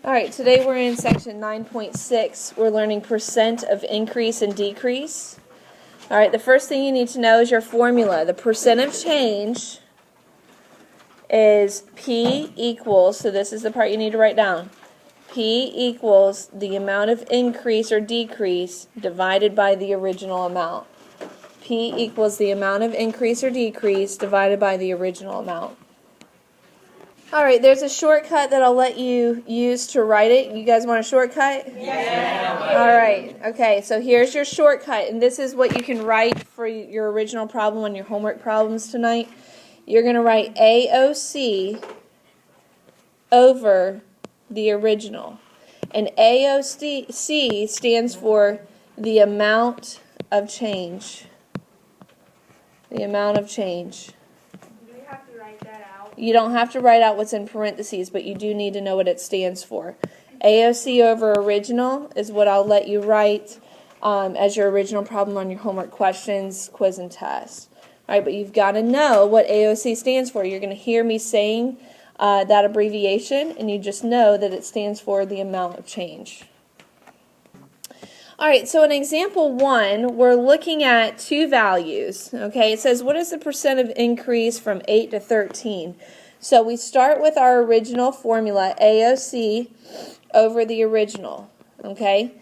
All right, today we're in section 9.6. We're learning percent of increase and decrease. All right, the first thing you need to know is your formula. The percent of change is P equals, so this is the part you need to write down, P equals the amount of increase or decrease divided by the original amount. P equals the amount of increase or decrease divided by the original amount. All right, there's a shortcut that I'll let you use to write it. You guys want a shortcut? Yeah. All right. Okay, so here's your shortcut, and this is what you can write for your original problem on your homework problems tonight. You're going to write AOC over the original. And AOC stands for the amount of change. The amount of change. You don't have to write out what's in parentheses, but you do need to know what it stands for. AOC over original is what I'll let you write as your original problem on your homework questions, quiz, and test. All right, but you've got to know what AOC stands for. You're going to hear me saying that abbreviation, and you just know that it stands for the amount of change. All right, so in example 1, we're looking at two values. Okay, it says, what is the percent of increase from 8 to 13? So we start with our original formula, AOC over the original. Okay,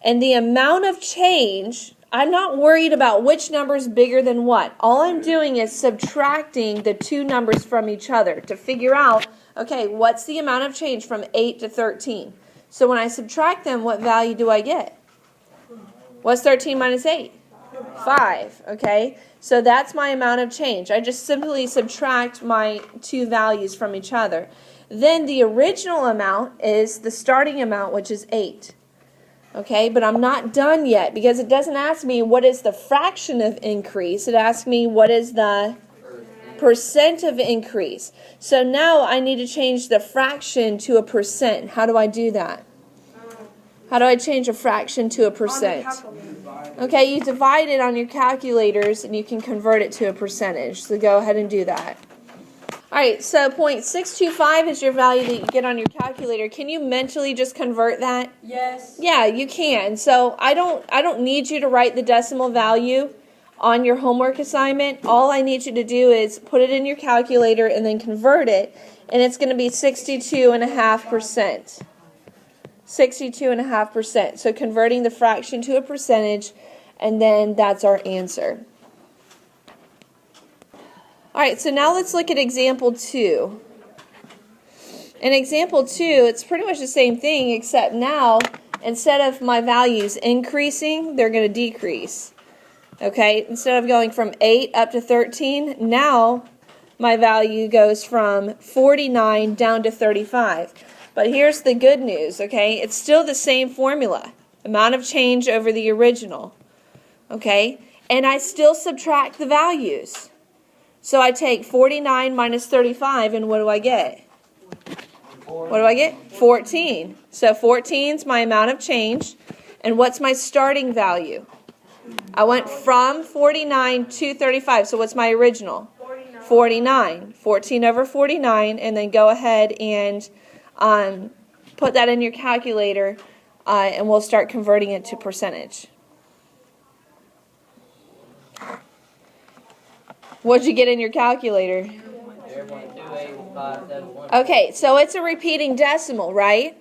and the amount of change, I'm not worried about which number is bigger than what. All I'm doing is subtracting the two numbers from each other to figure out, okay, what's the amount of change from 8 to 13? So when I subtract them, what value do I get? What's 13 minus 8? 5, okay? So that's my amount of change. I just simply subtract my two values from each other. Then the original amount is the starting amount, which is 8. Okay, but I'm not done yet because it doesn't ask me what is the fraction of increase. It asks me what is the percent of increase. So now I need to change the fraction to a percent. How do I do that? How do I change a fraction to a percent? Okay, you divide it on your calculators and you can convert it to a percentage. So go ahead and do that. All right, so 0.625 is your value that you get on your calculator. Can you mentally just convert that? Yes. Yeah, you can. So I don't need you to write the decimal value on your homework assignment. All I need you to do is put it in your calculator and then convert it, and it's going to be 62.5%. 62.5%. So converting the fraction to a percentage, and then that's our answer. All right, so now let's look at example 2. In example 2, it's pretty much the same thing, except now, instead of my values increasing, they're going to decrease. Okay, instead of going from 8 up to 13, now my value goes from 49 down to 35. But here's the good news, okay? It's still the same formula. Amount of change over the original. Okay? And I still subtract the values. So I take 49 minus 35, and what do I get? What do I get? 14. So 14 is my amount of change. And what's my starting value? I went from 49 to 35. So what's my original? 49. 14 over 49. And then go ahead and put that in your calculator, and we'll start converting it to percentage. What'd you get in your calculator? Okay, so it's a repeating decimal, right?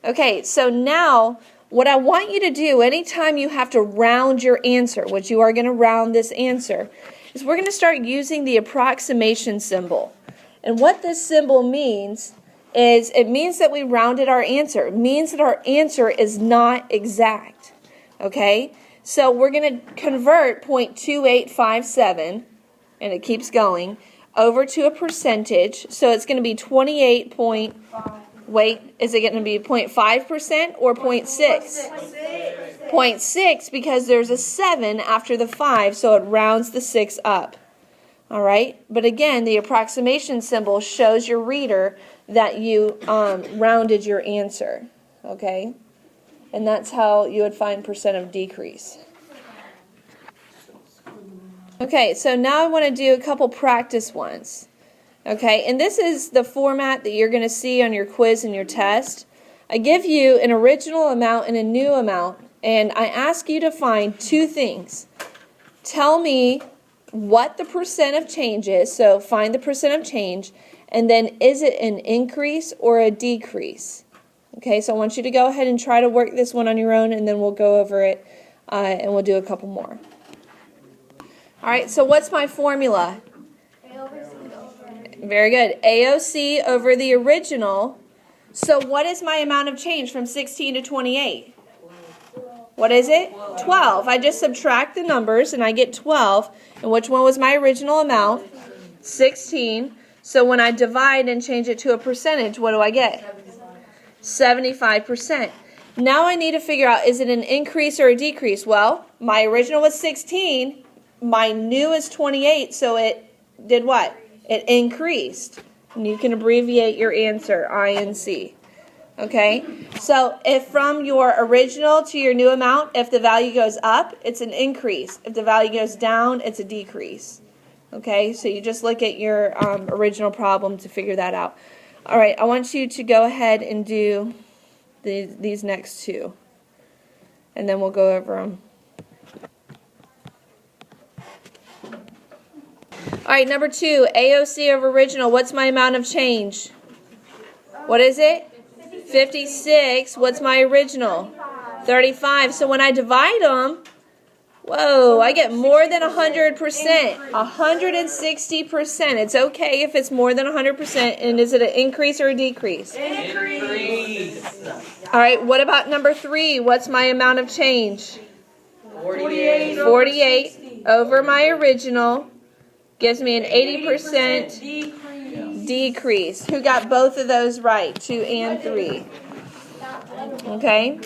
Okay, so now what I want you to do anytime you have to round your answer, which you are going to round this answer, is we're going to start using the approximation symbol. And what this symbol means is it means that we rounded our answer. It means that our answer is not exact. Okay? So we're going to convert 0.2857, and it keeps going, over to a percentage. So it's going to be 28 point, wait, is it going to be 0.5% or 0.6? 0.6 because there's a 7 after the 5, so it rounds the 6 up. All right? But again, the approximation symbol shows your reader that you rounded your answer. Okay? And that's how you would find percent of decrease. Okay, so now I want to do a couple practice ones. Okay, and this is the format that you're going to see on your quiz and your test. I give you an original amount and a new amount, and I ask you to find two things. Tell me what the percent of change is, so find the percent of change, and then is it an increase or a decrease? Okay, so I want you to go ahead and try to work this one on your own, and then we'll go over it, and we'll do a couple more. All right, so what's my formula? Very good. AOC over the original. So what is my amount of change from 16 to 28? What is it? 12. I just subtract the numbers and I get 12. And which one was my original amount? 16. So when I divide and change it to a percentage, what do I get? 75%. Now I need to figure out, is it an increase or a decrease? Well, my original was 16. My new is 28. So it did what? It increased. And you can abbreviate your answer, INC. Okay? So if from your original to your new amount, if the value goes up, it's an increase. If the value goes down, it's a decrease. Okay? So you just look at your original problem to figure that out. All right, I want you to go ahead and do these next two. And then we'll go over them. All right, number 2, AOC over original. What's my amount of change? What is it? 56. What's my original? 35. So when I divide them, whoa, I get more than 100%. 160%. It's okay if it's more than 100%. And is it an increase or a decrease? Increase. All right, what about number 3? What's my amount of change? 48. 48 over my original. Gives me an 80% decrease. Who got both of those right? 2 and 3. Okay?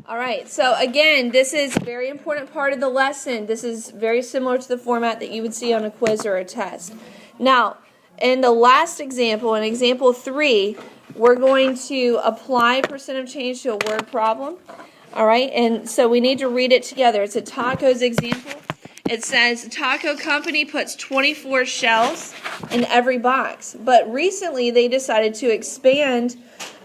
All right. So again, this is a very important part of the lesson. This is very similar to the format that you would see on a quiz or a test. Now, in the last example, in example 3, we're going to apply percent of change to a word problem. All right? And so we need to read it together. It's a tacos example. It says, taco company puts 24 shells in every box. But recently they decided to expand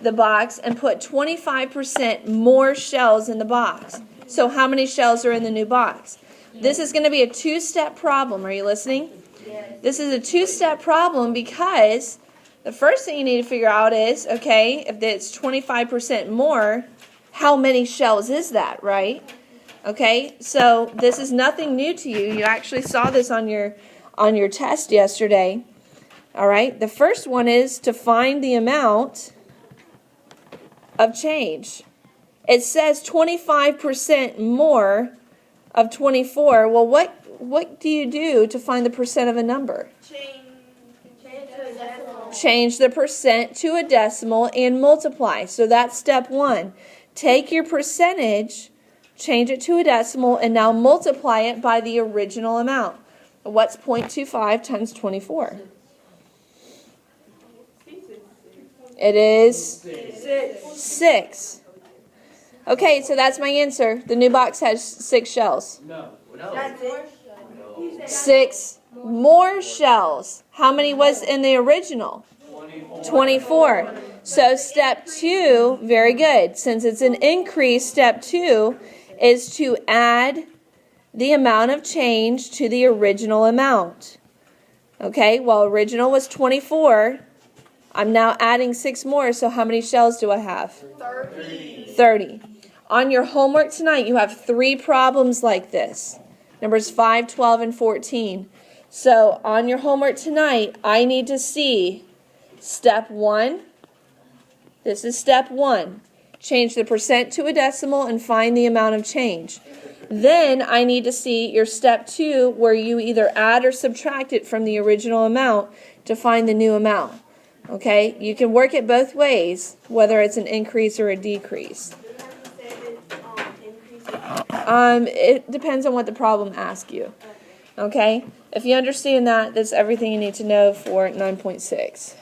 the box and put 25% more shells in the box. So how many shells are in the new box? This is going to be a 2-step problem. Are you listening? Yes. This is a 2-step problem because the first thing you need to figure out is, okay, if it's 25% more, how many shells is that, right? Okay, so this is nothing new to you. You actually saw this on your test yesterday. All right, the first one is to find the amount of change. It says 25% more of 24. Well, what do you do to find the percent of a number? Change the percent to a decimal and multiply. So that's step 1. Take your percentage, change it to a decimal, and now multiply it by the original amount. What's 0.25 times 24? It is 6. Okay, so that's my answer. The new box has 6 shells. No. 6 more shells. How many was in the original? 24. So step 2, very good. Since it's an increase, step 2 is to add the amount of change to the original amount. Okay, well, original was 24. I'm now adding 6 more, so how many shells do I have? 30. On your homework tonight, you have 3 problems like this. Numbers 5, 12, and 14. So on your homework tonight, I need to see step 1. This is step 1. Change the percent to a decimal and find the amount of change. Then I need to see your step 2 where you either add or subtract it from the original amount to find the new amount. Okay? You can work it both ways, whether it's an increase or a decrease. It depends on what the problem asks you. Okay? If you understand that, that's everything you need to know for 9.6.